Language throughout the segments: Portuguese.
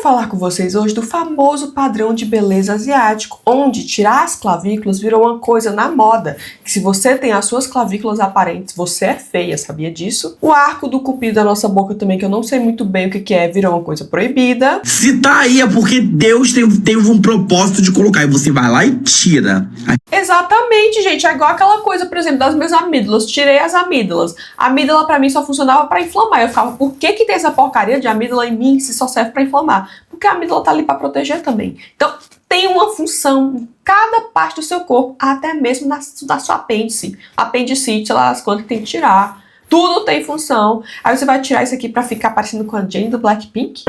falar com vocês hoje do famoso padrão de beleza asiático, onde tirar as clavículas virou uma coisa na moda, que se você tem as suas clavículas aparentes, você é feia, sabia disso? O arco do cupido da nossa boca também, que eu não sei muito bem o que é, virou uma coisa proibida. Se tá aí é porque Deus teve um propósito de colocar, e você vai lá e tira. Exatamente, gente, é igual aquela coisa, por exemplo, das minhas amígdalas, tirei as amígdalas. A amígdala pra mim só funcionava pra inflamar, eu ficava, por que tem essa porcaria de amígdala em mim se só serve pra inflamar? Porque a amígdala tá ali pra proteger também. Então, tem uma função em cada parte do seu corpo, até mesmo na sua apendicite, sei lá, as quantas que tem que tirar. Tudo tem função. Aí você vai tirar isso aqui pra ficar parecendo com a Jennie do Blackpink?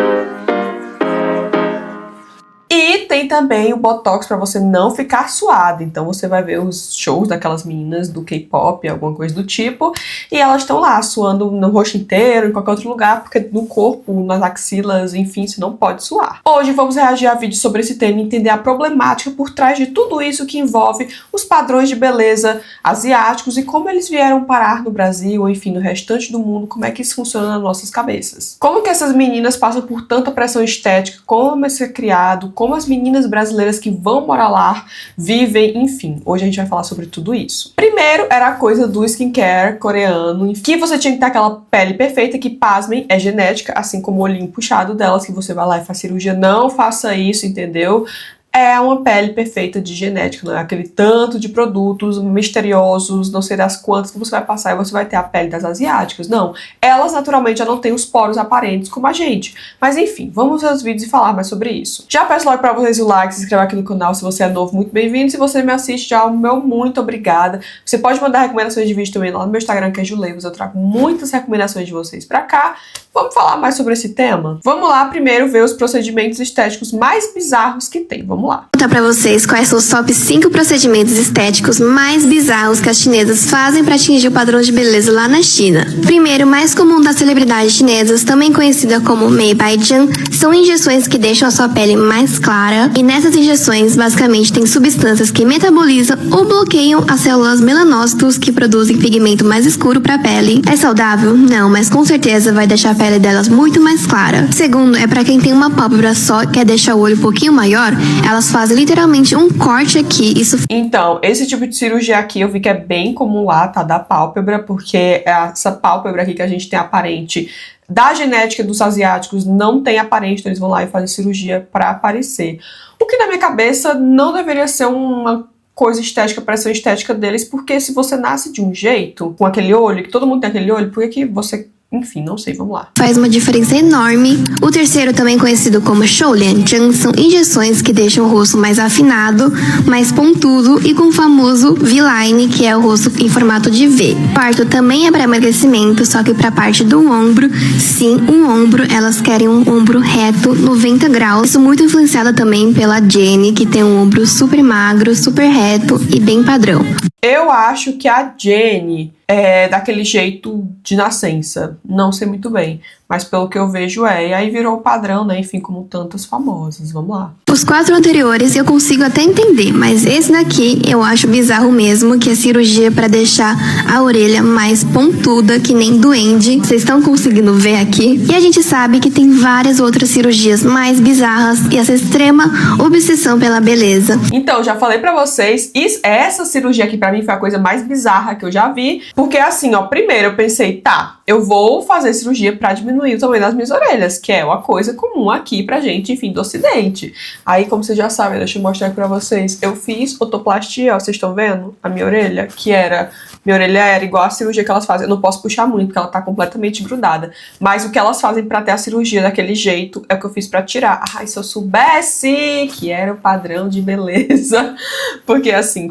E tem também o Botox para você não ficar suado. Então você vai ver os shows daquelas meninas do K-pop, alguma coisa do tipo, e elas estão lá suando no rosto inteiro, em qualquer outro lugar, porque no corpo, nas axilas, enfim, você não pode suar. Hoje vamos reagir a vídeo sobre esse tema e entender a problemática por trás de tudo isso que envolve os padrões de beleza asiáticos e como eles vieram parar no Brasil, ou enfim, no restante do mundo, como é que isso funciona nas nossas cabeças. Como que essas meninas passam por tanta pressão estética, como isso é criado, como as meninas brasileiras que vão morar lá vivem, enfim. Hoje a gente vai falar sobre tudo isso. Primeiro era a coisa do skincare coreano, que você tinha que ter aquela pele perfeita, que, pasmem, é genética, assim como o olhinho puxado delas, que você vai lá e faz cirurgia. Não faça isso, entendeu? É uma pele perfeita de genética, não é aquele tanto de produtos misteriosos, não sei das quantas que você vai passar e você vai ter a pele das asiáticas. Não, elas naturalmente já não têm os poros aparentes como a gente. Mas enfim, vamos ver os vídeos e falar mais sobre isso. Já peço logo pra vocês o like, se inscrever aqui no canal se você é novo, muito bem-vindo. Se você me assiste já, o meu muito obrigada. Você pode mandar recomendações de vídeo também lá no meu Instagram, que é Juleivos. Eu trago muitas recomendações de vocês pra cá. Vamos falar mais sobre esse tema? Vamos lá primeiro ver os procedimentos estéticos mais bizarros que tem. Vamos lá. Vou contar pra vocês quais são os top 5 procedimentos estéticos mais bizarros que as chinesas fazem para atingir o padrão de beleza lá na China. Primeiro, o mais comum das celebridades chinesas, também conhecida como Mei Baijian, são injeções que deixam a sua pele mais clara, e nessas injeções basicamente tem substâncias que metabolizam ou bloqueiam as células melanócitos que produzem pigmento mais escuro para a pele. É saudável? Não, mas com certeza vai deixar a pele delas muito mais clara. Segundo, é para quem tem uma pálpebra só, quer deixar o olho um pouquinho maior, elas fazem literalmente um corte aqui. Então, esse tipo de cirurgia aqui eu vi que é bem comum lá, tá? Da pálpebra, porque essa pálpebra aqui que a gente tem aparente da genética dos asiáticos não tem aparente, então eles vão lá e fazem cirurgia pra aparecer. O que na minha cabeça não deveria ser uma coisa estética, pressão estética deles, porque se você nasce de um jeito, com aquele olho, que todo mundo tem aquele olho, por que você... Enfim, não sei, vamos lá. Faz uma diferença enorme. O terceiro, também conhecido como Shoulianjiang, são injeções que deixam o rosto mais afinado, mais pontudo e com o famoso V-line, que é o rosto em formato de V. Quarto, também é para emagrecimento, só que para a parte do ombro. Sim, um ombro, elas querem um ombro reto, 90 graus. Isso muito influenciado também pela Jennie, que tem um ombro super magro, super reto e bem padrão. Eu acho que a Jennie é daquele jeito de nascença. Não sei muito bem, mas pelo que eu vejo e aí virou o padrão, né? Enfim, como tantas famosas. Vamos lá. Os 4 anteriores eu consigo até entender, mas esse daqui eu acho bizarro mesmo, que é cirurgia para deixar a orelha mais pontuda, que nem duende. Vocês estão conseguindo ver aqui? E a gente sabe que tem várias outras cirurgias mais bizarras e essa extrema obsessão pela beleza. Então, já falei pra vocês, essa cirurgia aqui pra mim foi a coisa mais bizarra que eu já vi, porque assim, ó, primeiro eu pensei, tá, eu vou fazer cirurgia pra diminuir o tamanho das minhas orelhas, que é uma coisa comum aqui pra gente, enfim, do ocidente. Aí, como vocês já sabem, deixa eu mostrar aqui pra vocês, eu fiz otoplastia, ó, vocês estão vendo a minha orelha, minha orelha era igual a cirurgia que elas fazem, eu não posso puxar muito, porque ela tá completamente grudada, mas o que elas fazem pra ter a cirurgia daquele jeito é o que eu fiz pra tirar. Ai, se eu soubesse que era o padrão de beleza, porque assim,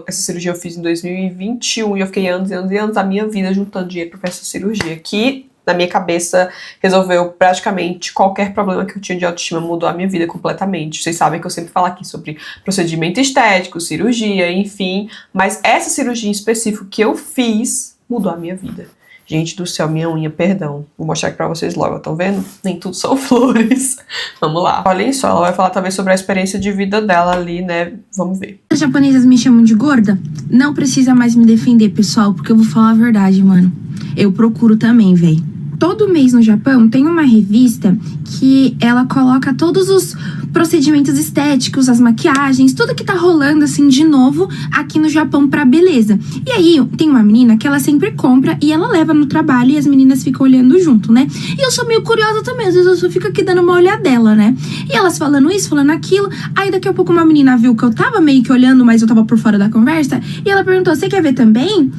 essa cirurgia eu fiz em 2021 e eu fiquei anos e anos e anos da minha vida juntando dinheiro pra essa cirurgia, que na minha cabeça resolveu praticamente qualquer problema que eu tinha de autoestima, mudou a minha vida completamente. Vocês sabem que eu sempre falo aqui sobre procedimento estético, cirurgia, enfim, mas essa cirurgia em específico que eu fiz mudou a minha vida. Gente do céu, minha unha, perdão. Vou mostrar aqui pra vocês logo, estão vendo? Nem tudo são flores. Vamos lá. Olhem só, ela vai falar talvez sobre a experiência de vida dela ali, né? Vamos ver. As japonesas me chamam de gorda? Não precisa mais me defender, pessoal, porque eu vou falar a verdade, mano. Eu procuro também, véi. todo mês no Japão tem uma revista que ela coloca todos os procedimentos estéticos, as maquiagens, tudo que tá rolando assim de novo aqui no Japão pra beleza. E aí tem uma menina que ela sempre compra e ela leva no trabalho e as meninas ficam olhando junto, né? E eu sou meio curiosa também, às vezes eu só fico aqui dando uma olhadela, né? E elas falando isso, falando aquilo, aí daqui a pouco uma menina viu que eu tava meio que olhando, mas eu tava por fora da conversa, e ela perguntou, você quer ver também?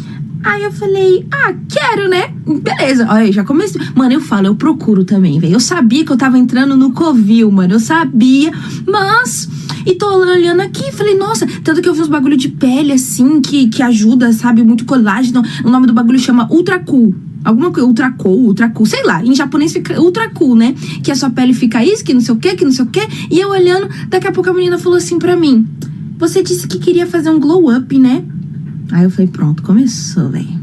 Aí eu falei, quero, né? Beleza, olha, já comecei. Mano, eu procuro também, velho. Eu sabia que eu tava entrando no Covil, mano. Eu sabia, mas... E tô olhando aqui, falei, nossa, tanto que eu vi uns bagulho de pele, assim, que ajuda, sabe? Muito colágeno. O nome do bagulho chama Ultra Cool. Alguma coisa, Ultra Cool, sei lá. Em japonês fica Ultra Cool, né? Que a sua pele fica isso, que não sei o quê, que não sei o quê. E eu olhando, daqui a pouco a menina falou assim pra mim, você disse que queria fazer um glow up, né? Aí eu falei, pronto, começou, velho.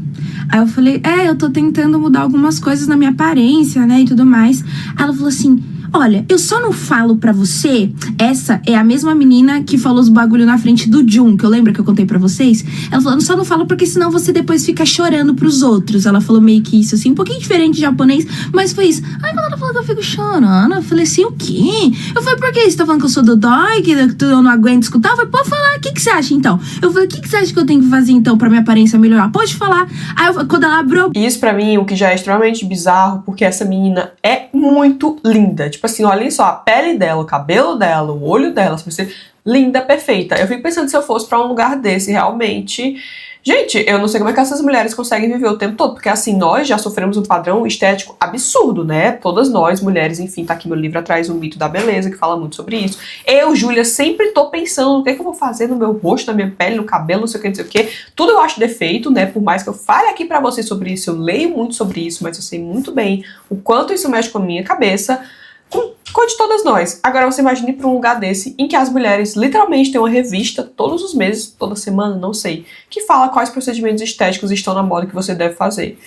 Aí eu falei, eu tô tentando mudar algumas coisas na minha aparência, né, e tudo mais. Aí ela falou assim, olha, eu só não falo pra você, essa é a mesma menina que falou os bagulho na frente do Jun, que eu lembro que eu contei pra vocês. Ela falou, só não falo porque senão você depois fica chorando pros outros. Ela falou meio que isso, assim, um pouquinho diferente de japonês, mas foi isso. Aí quando ela falou que eu fico chorando, eu falei assim, o quê? Eu falei, por que? Você tá falando que eu sou dodói, que eu não aguento escutar? Eu falei, pode falar, o que você acha então? Eu falei, o que você acha que eu tenho que fazer então pra minha aparência melhorar? Pode falar. Aí quando ela abriu... Isso pra mim, o que já é extremamente bizarro, porque essa menina é muito linda. Tipo assim, olhem só, a pele dela, o cabelo dela, o olho dela, se você linda, perfeita. Eu fico pensando se eu fosse pra um lugar desse, realmente... Gente, eu não sei como é que essas mulheres conseguem viver o tempo todo, porque assim, nós já sofremos um padrão estético absurdo, né? Todas nós, mulheres, enfim, tá aqui meu livro atrás, O Mito da Beleza, que fala muito sobre isso. Eu, Júlia, sempre tô pensando no que eu vou fazer no meu rosto, na minha pele, no cabelo, não sei o que, não sei o que. Tudo eu acho defeito, né? Por mais que eu fale aqui pra vocês sobre isso, eu leio muito sobre isso, mas eu sei muito bem o quanto isso mexe com a minha cabeça. Com de todas nós. Agora você imagine para um lugar desse em que as mulheres literalmente têm uma revista todos os meses, toda semana, não sei, que fala quais procedimentos estéticos estão na moda que você deve fazer.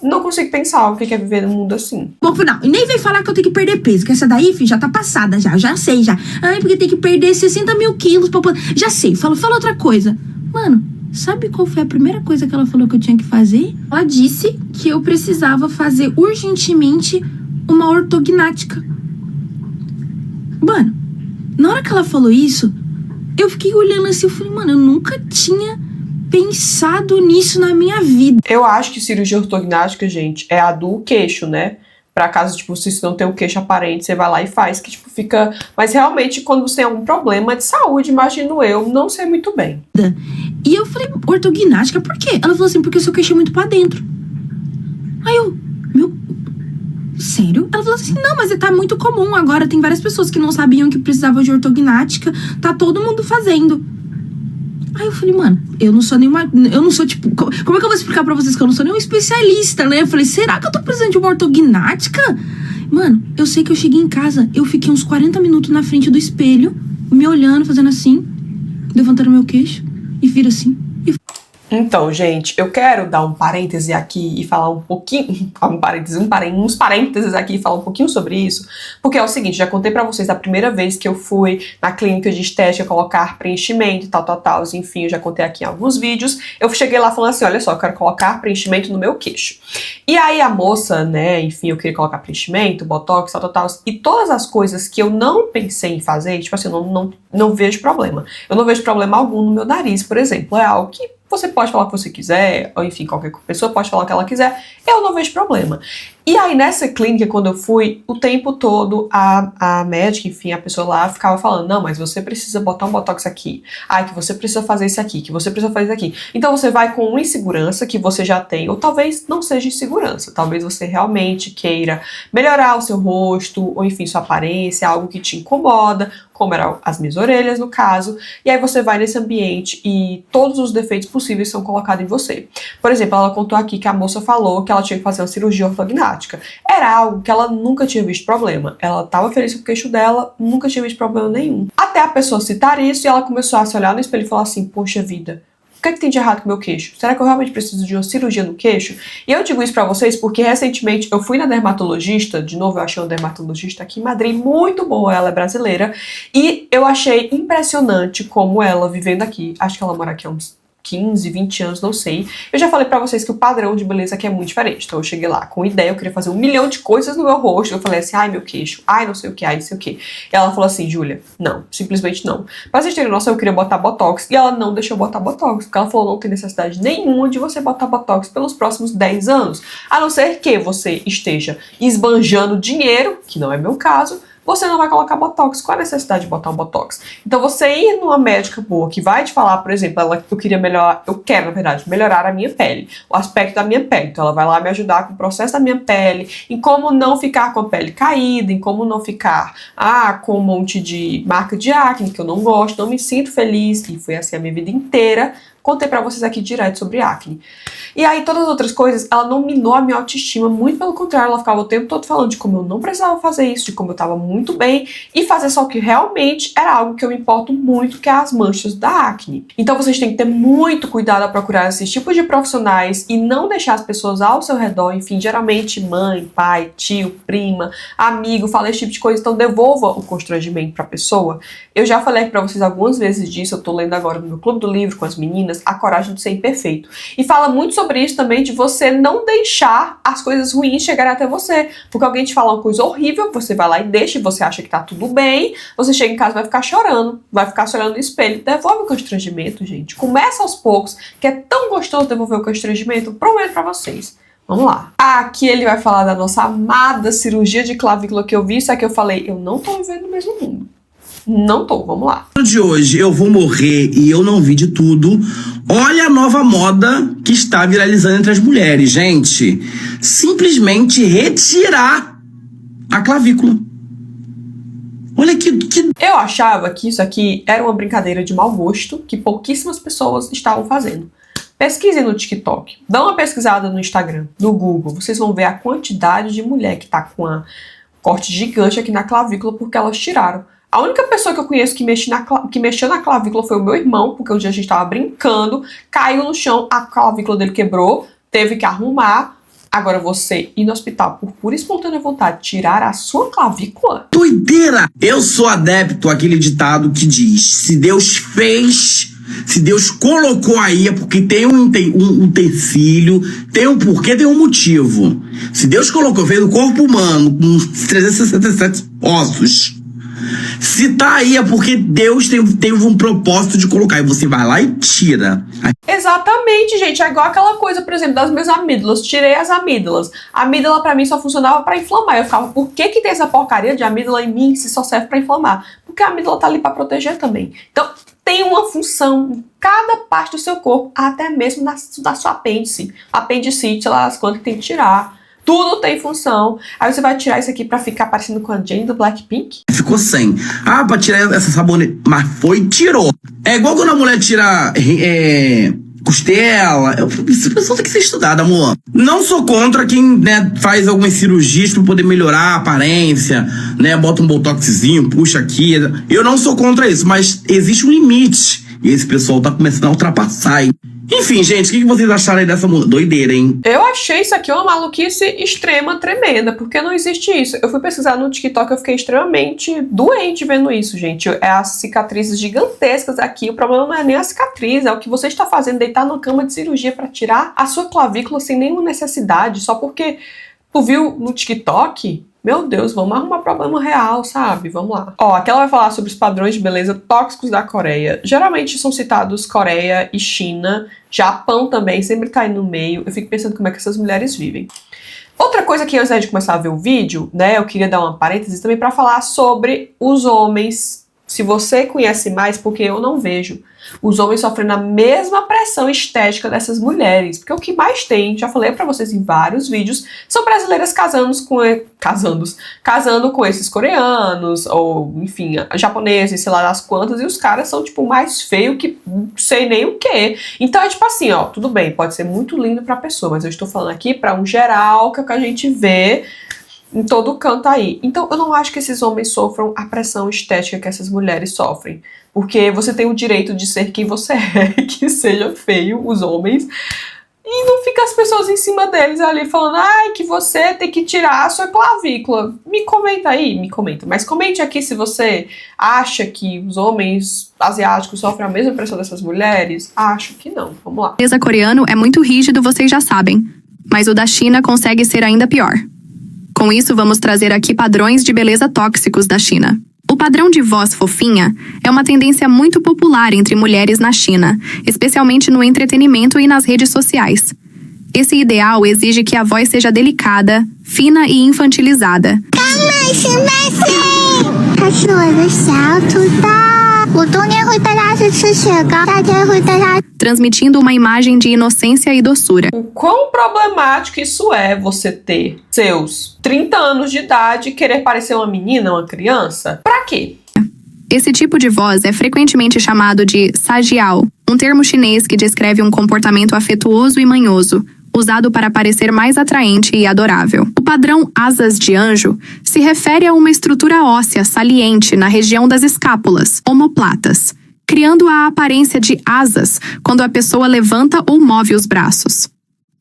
Não consigo pensar o que é viver num mundo assim. Bom, não, e nem vem falar que eu tenho que perder peso, que essa daí, filho, já tá passada já sei já. Ai, porque tem que perder 60 mil quilos pra poder... Já sei, fala outra coisa. Mano, sabe qual foi a primeira coisa que ela falou que eu tinha que fazer? Ela disse que eu precisava fazer urgentemente uma ortognática. Mano, na hora que ela falou isso, eu fiquei olhando assim, eu falei, mano, eu nunca tinha pensado nisso na minha vida. Eu acho que cirurgia ortognática, gente, é a do queixo, né? Pra caso, tipo, se você não tem o queixo aparente, você vai lá e faz, que, tipo, fica... Mas, realmente, quando você tem algum problema de saúde, imagino eu, não sei muito bem. E eu falei, ortognática, por quê? Ela falou assim, porque o seu queixo é muito pra dentro. Aí eu, sério? Ela falou assim, não, mas tá muito comum agora, tem várias pessoas que não sabiam que precisavam de ortognática, tá todo mundo fazendo. Aí eu falei, mano, eu não sou, tipo, como é que eu vou explicar pra vocês que eu não sou nenhum especialista, né? Eu falei, será que eu tô precisando de uma ortognática? Mano, eu sei que eu cheguei em casa, eu fiquei uns 40 minutos na frente do espelho, me olhando, fazendo assim, levantando meu queixo, e vira assim, Então, gente, eu quero dar um parêntese aqui e falar um pouquinho, uns parênteses aqui e falar um pouquinho sobre isso, porque é o seguinte, já contei pra vocês da primeira vez que eu fui na clínica de estética colocar preenchimento, tal, enfim, eu já contei aqui em alguns vídeos, eu cheguei lá falando assim, olha só, eu quero colocar preenchimento no meu queixo. E aí a moça, né, enfim, eu queria colocar preenchimento, botox, tal, e todas as coisas que eu não pensei em fazer, tipo assim, eu não vejo problema. Eu não vejo problema algum no meu nariz, por exemplo, é algo que você pode falar o que você quiser, ou enfim, qualquer pessoa pode falar o que ela quiser, eu não vejo problema. E aí nessa clínica, quando eu fui, o tempo todo a médica, enfim, a pessoa lá ficava falando, não, mas você precisa botar um botox aqui, que você precisa fazer isso aqui, que você precisa fazer isso aqui. Então você vai com uma insegurança que você já tem, ou talvez não seja insegurança, talvez você realmente queira melhorar o seu rosto, ou enfim, sua aparência, algo que te incomoda, como eram as minhas orelhas no caso, e aí você vai nesse ambiente e todos os defeitos possíveis são colocados em você. Por exemplo, ela contou aqui que a moça falou que ela tinha que fazer uma cirurgia ortognática. Era algo que ela nunca tinha visto problema. Ela estava feliz com o queixo dela, nunca tinha visto problema nenhum. Até a pessoa citar isso e ela começou a se olhar no espelho e falar assim, poxa vida, o que é que tem de errado com o meu queixo? Será que eu realmente preciso de uma cirurgia no queixo? E eu digo isso pra vocês porque recentemente eu fui na dermatologista, de novo eu achei uma dermatologista aqui em Madrid, muito boa, ela é brasileira, e eu achei impressionante como ela, vivendo aqui, acho que ela mora aqui há uns 15, 20 anos, não sei. Eu já falei pra vocês que o padrão de beleza aqui é muito diferente. Então eu cheguei lá com ideia, eu queria fazer 1 milhão de coisas no meu rosto. Eu falei assim, ai meu queixo, ai não sei o que, ai não sei o que. E ela falou assim, Júlia, não, simplesmente não. Pra vocês terem noção, eu queria botar botox e ela não deixou botar botox. Porque ela falou, não tem necessidade nenhuma de você botar botox pelos próximos 10 anos. A não ser que você esteja esbanjando dinheiro, que não é meu caso, você não vai colocar botox. Qual a necessidade de botar um botox? Então você ir numa médica boa que vai te falar, por exemplo, eu quero, na verdade, melhorar a minha pele, o aspecto da minha pele. Então ela vai lá me ajudar com o processo da minha pele, em como não ficar com a pele caída, em como não ficar com um monte de marca de acne, que eu não gosto, não me sinto feliz, e foi assim a minha vida inteira. Contei pra vocês aqui direto sobre acne. E aí, todas as outras coisas, ela não minou a minha autoestima, muito pelo contrário, ela ficava o tempo todo falando de como eu não precisava fazer isso, de como eu tava muito bem, e fazer só o que realmente era algo que eu me importo muito, que é as manchas da acne. Então vocês têm que ter muito cuidado ao procurar esses tipos de profissionais e não deixar as pessoas ao seu redor, enfim, geralmente mãe, pai, tio, prima, amigo, fala esse tipo de coisa, então devolva o constrangimento pra pessoa. Eu já falei pra vocês algumas vezes disso, eu tô lendo agora no meu clube do livro com as meninas, A Coragem de Ser Imperfeito. E fala muito sobre isso também, de você não deixar as coisas ruins chegarem até você. Porque alguém te fala uma coisa horrível, você vai lá e deixa, e você acha que tá tudo bem, você chega em casa e vai ficar chorando, vai ficar se olhando no espelho. Devolve o constrangimento, gente. Começa aos poucos, que é tão gostoso devolver o constrangimento. Prometo pra vocês. Vamos lá. Aqui ele vai falar da nossa amada cirurgia de clavícula que eu vi, só que eu falei, eu não tô vivendo no mesmo mundo. Não tô, vamos lá. No de hoje, eu vou morrer e eu não vi de tudo. Olha a nova moda que está viralizando entre as mulheres, gente. Simplesmente retirar a clavícula. Olha que... Eu achava que isso aqui era uma brincadeira de mau gosto, que pouquíssimas pessoas estavam fazendo. Pesquisem no TikTok, dá uma pesquisada no Instagram, no Google, vocês vão ver a quantidade de mulher que tá com um corte gigante aqui na clavícula porque elas tiraram. A única pessoa que eu conheço que mexeu na clavícula foi o meu irmão, porque um dia a gente tava brincando, caiu no chão, a clavícula dele quebrou, teve que arrumar. Agora você ir no hospital por pura e espontânea vontade tirar a sua clavícula? Doideira! Eu sou adepto àquele ditado que diz, se Deus fez, se Deus colocou aí é porque tem um utensílio, tem um porquê, tem um motivo. Se Deus colocou, fez o corpo humano com 367 ossos, se tá aí é porque Deus teve um propósito de colocar. E você vai lá e tira. Exatamente, gente. É igual aquela coisa, por exemplo, das minhas amígdalas. Tirei as amígdalas. A amígdala pra mim só funcionava pra inflamar. Eu ficava, por que tem essa porcaria de amígdala em mim se só serve pra inflamar? Porque a amígdala tá ali pra proteger também. Então, tem uma função em cada parte do seu corpo, até mesmo da sua apêndice. Apendicite, sei lá, as quantas que tem que tirar. Tudo tem função. Aí você vai tirar isso aqui pra ficar parecendo com a Jane do Blackpink? Ficou sem. Pra tirar essa sabonete. Mas foi e tirou. É igual quando a mulher tira costela. Essa pessoa tem que ser estudada, amor. Não sou contra quem, né, faz algumas cirurgias pra poder melhorar a aparência, né? Bota um botoxzinho, puxa aqui. Eu não sou contra isso, mas existe um limite. E esse pessoal tá começando a ultrapassar, hein? Enfim, gente, o que vocês acharam aí dessa doideira, hein? Eu achei isso aqui uma maluquice extrema, tremenda, porque não existe isso. Eu fui pesquisar no TikTok, eu fiquei extremamente doente vendo isso, gente. É as cicatrizes gigantescas aqui. O problema não é nem a cicatriz, é o que você está fazendo, deitar na cama de cirurgia pra tirar a sua clavícula sem nenhuma necessidade, só porque tu viu no TikTok? Meu Deus, vamos arrumar problema real, sabe? Vamos lá. Ó, aqui ela vai falar sobre os padrões de beleza tóxicos da Coreia. Geralmente são citados Coreia e China. Japão também, sempre tá aí no meio. Eu fico pensando como é que essas mulheres vivem. Outra coisa que antes de começar a ver o vídeo, né, eu queria dar uma parêntese também pra falar sobre os homens. Se você conhece mais, porque eu não vejo. Os homens sofrem a mesma pressão estética dessas mulheres. Porque o que mais tem, já falei pra vocês em vários vídeos, são brasileiras casando com esses coreanos, ou enfim, japoneses, sei lá das quantas, e os caras são tipo mais feios que não sei nem o que. Então é tipo assim, ó, tudo bem, pode ser muito lindo pra pessoa, mas eu estou falando aqui pra um geral, que é o que a gente vê em todo canto aí. Então eu não acho que esses homens sofram a pressão estética que essas mulheres sofrem. Porque você tem o direito de ser quem você é, que seja feio, os homens. E não fica as pessoas em cima deles ali falando, ai, que você tem que tirar a sua clavícula. Me comenta aí, me comenta. Mas comente aqui se você acha que os homens asiáticos sofrem a mesma pressão dessas mulheres. Acho que não. Vamos lá. O beleza coreano é muito rígido, vocês já sabem. Mas o da China consegue ser ainda pior. Com isso, vamos trazer aqui padrões de beleza tóxicos da China. O padrão de voz fofinha é uma tendência muito popular entre mulheres na China, especialmente no entretenimento e nas redes sociais. Esse ideal exige que a voz seja delicada, fina e infantilizada. Transmitindo uma imagem de inocência e doçura. O quão problemático isso é você ter seus 30 anos de idade e querer parecer uma menina, uma criança? Pra quê? Esse tipo de voz é frequentemente chamado de sajiao, um termo chinês que descreve um comportamento afetuoso e manhoso, usado para parecer mais atraente e adorável. O padrão asas de anjo se refere a uma estrutura óssea saliente na região das escápulas, omoplatas, criando a aparência de asas quando a pessoa levanta ou move os braços.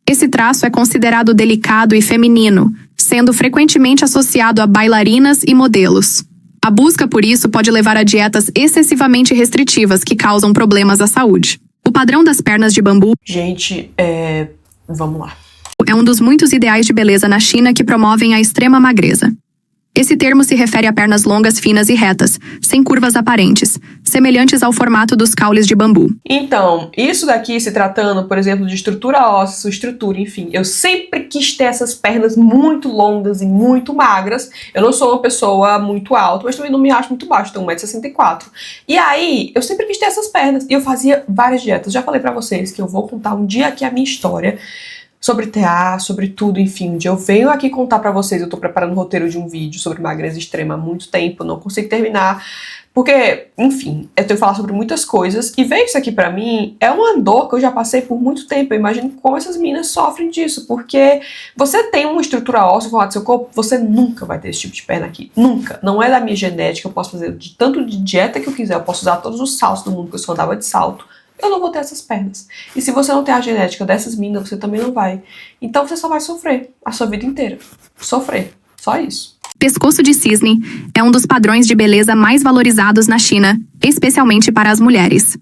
Esse traço é considerado delicado e feminino, sendo frequentemente associado a bailarinas e modelos. A busca por isso pode levar a dietas excessivamente restritivas que causam problemas à saúde. O padrão das pernas de bambu, gente, vamos lá. É um dos muitos ideais de beleza na China que promovem a extrema magreza. Esse termo se refere a pernas longas, finas e retas, sem curvas aparentes, semelhantes ao formato dos caules de bambu. Então, isso daqui se tratando, por exemplo, de estrutura óssea, sua estrutura, enfim. Eu sempre quis ter essas pernas muito longas e muito magras. Eu não sou uma pessoa muito alta, mas também não me acho muito baixo, tenho 1,64 m. E aí, eu sempre quis ter essas pernas. E eu fazia várias dietas. Já falei pra vocês que eu vou contar um dia aqui a minha história sobre TA, sobre tudo, enfim. Um dia eu venho aqui contar pra vocês, eu tô preparando o roteiro de um vídeo sobre magreza extrema há muito tempo, não consigo terminar, porque, enfim, eu tenho que falar sobre muitas coisas, e ver isso aqui pra mim é uma dor que eu já passei por muito tempo. Eu imagino como essas meninas sofrem disso, porque você tem uma estrutura óssea forrada do seu corpo, você nunca vai ter esse tipo de perna aqui, nunca. Não é da minha genética, eu posso fazer de tanto de dieta que eu quiser, eu posso usar todos os saltos do mundo, que eu só andava de salto, eu não vou ter essas pernas. E se você não tem a genética dessas meninas, você também não vai. Então você só vai sofrer a sua vida inteira. Sofrer. Só isso. Pescoço de cisne é um dos padrões de beleza mais valorizados na China, especialmente para as mulheres.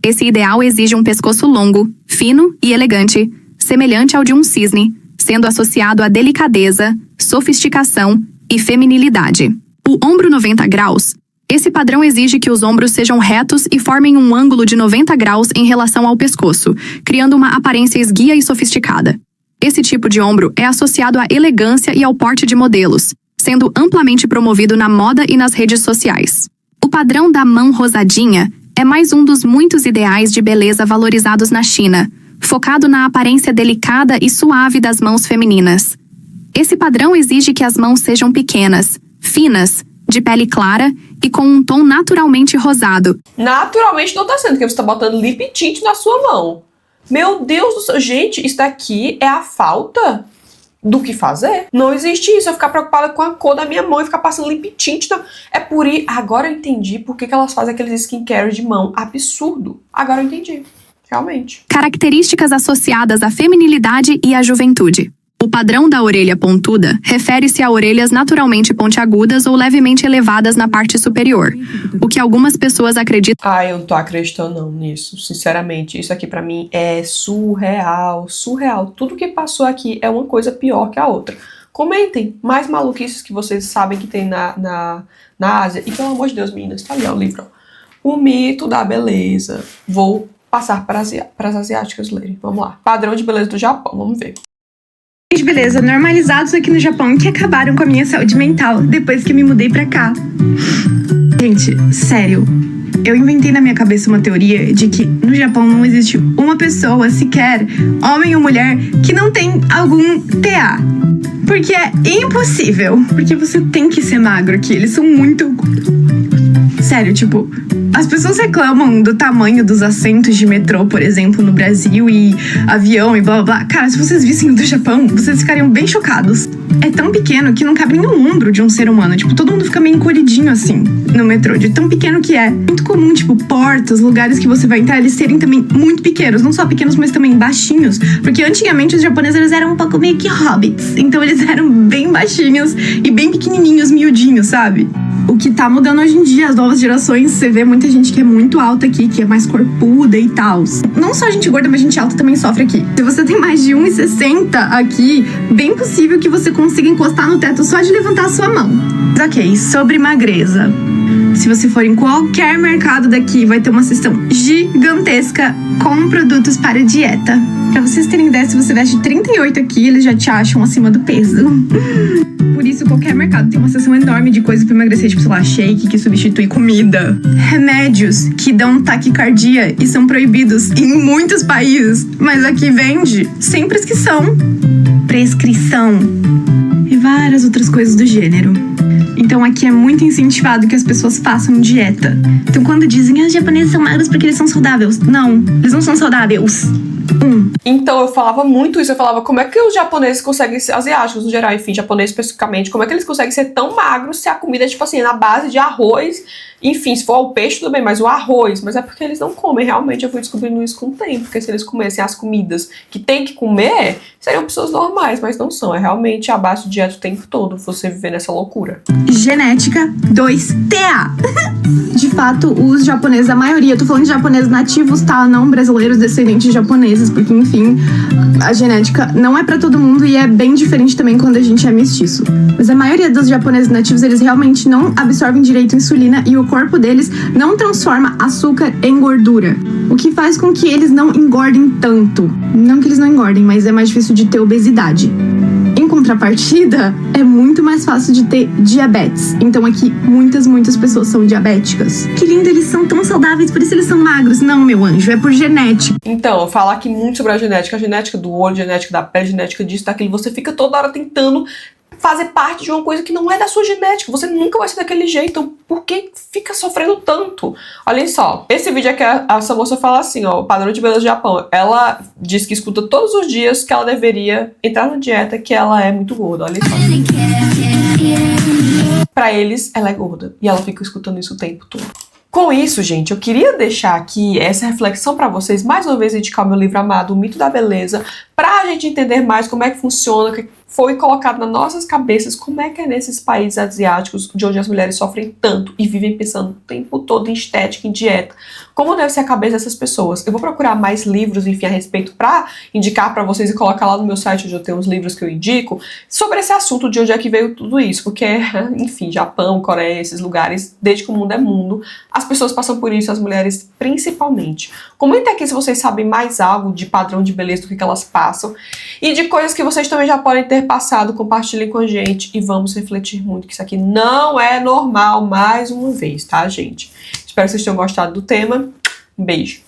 Esse ideal exige um pescoço longo, fino e elegante, semelhante ao de um cisne, sendo associado à delicadeza, sofisticação e feminilidade. O ombro 90 graus. Esse padrão exige que os ombros sejam retos e formem um ângulo de 90 graus em relação ao pescoço, criando uma aparência esguia e sofisticada. Esse tipo de ombro é associado à elegância e ao porte de modelos, sendo amplamente promovido na moda e nas redes sociais. O padrão da mão rosadinha é mais um dos muitos ideais de beleza valorizados na China, focado na aparência delicada e suave das mãos femininas. Esse padrão exige que as mãos sejam pequenas, finas, de pele clara e com um tom naturalmente rosado. Naturalmente não tá sendo, porque você tá botando lip tint na sua mão. Meu Deus do céu. Gente, isso daqui é a falta do que fazer. Não existe isso, eu ficar preocupada com a cor da minha mão e ficar passando lip tint. Não. É por isso. Agora eu entendi por que elas fazem aqueles skincare de mão absurdo. Agora eu entendi. Realmente. Características associadas à feminilidade e à juventude. O padrão da orelha pontuda refere-se a orelhas naturalmente pontiagudas ou levemente elevadas na parte superior, o que algumas pessoas acreditam. Eu não tô acreditando não nisso, sinceramente. Isso aqui pra mim é surreal, surreal. Tudo que passou aqui é uma coisa pior que a outra. Comentem mais maluquices que vocês sabem que tem na Ásia. E pelo amor de Deus, meninas, tá ali ó, o livro. Ó. O mito da beleza. Vou passar para as asiáticas lerem. Vamos lá. Padrão de beleza do Japão, vamos ver. De beleza normalizados aqui no Japão que acabaram com a minha saúde mental depois que me mudei pra cá. Gente, sério, eu inventei na minha cabeça uma teoria de que no Japão não existe uma pessoa sequer, homem ou mulher, que não tem algum TA. Porque é impossível. Porque você tem que ser magro aqui, eles são muito... Sério, tipo, as pessoas reclamam do tamanho dos assentos de metrô, por exemplo, no Brasil, e avião e blá blá blá. Cara, se vocês vissem o do Japão, vocês ficariam bem chocados. É tão pequeno que não cabe nem no ombro de um ser humano. Tipo, todo mundo fica meio encolhidinho assim. no metrô, de tão pequeno que é. Muito comum, tipo, portas, lugares que você vai entrar, eles serem também muito pequenos. Não só pequenos, mas também baixinhos. Porque antigamente os japoneses, eles eram um pouco meio que hobbits. Então eles eram bem baixinhos e bem pequenininhos, miudinhos, sabe? O que tá mudando hoje em dia, as novas gerações, você vê muita gente que é muito alta aqui, que é mais corpuda e tal. Não só gente gorda, mas gente alta também sofre aqui. Se você tem mais de 1,60 aqui, bem possível que você consiga encostar no teto só de levantar a sua mão. Ok, sobre magreza. Se você for em qualquer mercado daqui, vai ter uma seção gigantesca com produtos para dieta. Pra vocês terem ideia, se você veste 38 aqui, eles já te acham acima do peso. Por isso, qualquer mercado tem uma seção enorme de coisas pra emagrecer, tipo, sei lá, shake que substitui comida. Remédios que dão taquicardia e são proibidos em muitos países, mas aqui vende sem prescrição. Prescrição. E várias outras coisas do gênero. Então aqui é muito incentivado que as pessoas façam dieta. Então quando dizem, os japoneses são magros porque eles são saudáveis. Não, eles não são saudáveis. Então eu falava muito isso, eu falava como é que os japoneses conseguem ser, asiáticos no geral, enfim, japoneses especificamente, como é que eles conseguem ser tão magros se a comida é tipo assim, na base de arroz, enfim, se for o peixe tudo bem, mas o arroz, mas é porque eles não comem, realmente eu fui descobrindo isso com o tempo, porque se eles comessem as comidas que tem que comer, seriam pessoas normais, mas não são, é realmente a base de dieta o tempo todo, você viver nessa loucura. Genética 2TA. De fato, os japoneses, a maioria, eu tô falando de japoneses nativos, tá? Não brasileiros descendentes de japoneses, porque, enfim, a genética não é pra todo mundo e é bem diferente também quando a gente é mestiço. Mas a maioria dos japoneses nativos, eles realmente não absorvem direito insulina e o corpo deles não transforma açúcar em gordura, o que faz com que eles não engordem tanto. Não que eles não engordem, mas é mais difícil de ter obesidade. Em contrapartida, é muito mais fácil de ter diabetes. Então aqui, muitas pessoas são diabéticas. Que lindo, eles são tão saudáveis, por isso eles são magros. Não, meu anjo, é por genética. Então, eu falar aqui muito sobre a genética do olho, genética da pele, genética disso, daquilo. Você fica toda hora tentando fazer parte de uma coisa que não é da sua genética. Você nunca vai ser daquele jeito. Então, por que fica sofrendo tanto? Olhem só, esse vídeo aqui, essa moça fala assim, ó, o padrão de beleza do Japão. Ela diz que escuta todos os dias que ela deveria entrar na dieta, que ela é muito gorda. Olha só. Pra eles, ela é gorda. E ela fica escutando isso o tempo todo. Com isso, gente, eu queria deixar aqui essa reflexão pra vocês, mais uma vez indicar o meu livro amado, O Mito da Beleza, pra gente entender mais como é que funciona, o que foi colocado nas nossas cabeças, como é que é nesses países asiáticos, de onde as mulheres sofrem tanto e vivem pensando o tempo todo em estética, em dieta. Como deve ser a cabeça dessas pessoas? Eu vou procurar mais livros, enfim, a respeito pra indicar pra vocês e colocar lá no meu site, onde eu tenho os livros que eu indico, sobre esse assunto de onde é que veio tudo isso, porque, enfim, Japão, Coreia, esses lugares, desde que o mundo é mundo, as pessoas passam por isso, as mulheres principalmente. Comenta aqui se vocês sabem mais algo de padrão de beleza, do que elas passam, e de coisas que vocês também já podem ter passado, compartilhem com a gente e vamos refletir muito, que isso aqui não é normal, mais uma vez, tá, gente? Espero que vocês tenham gostado do tema. Um beijo.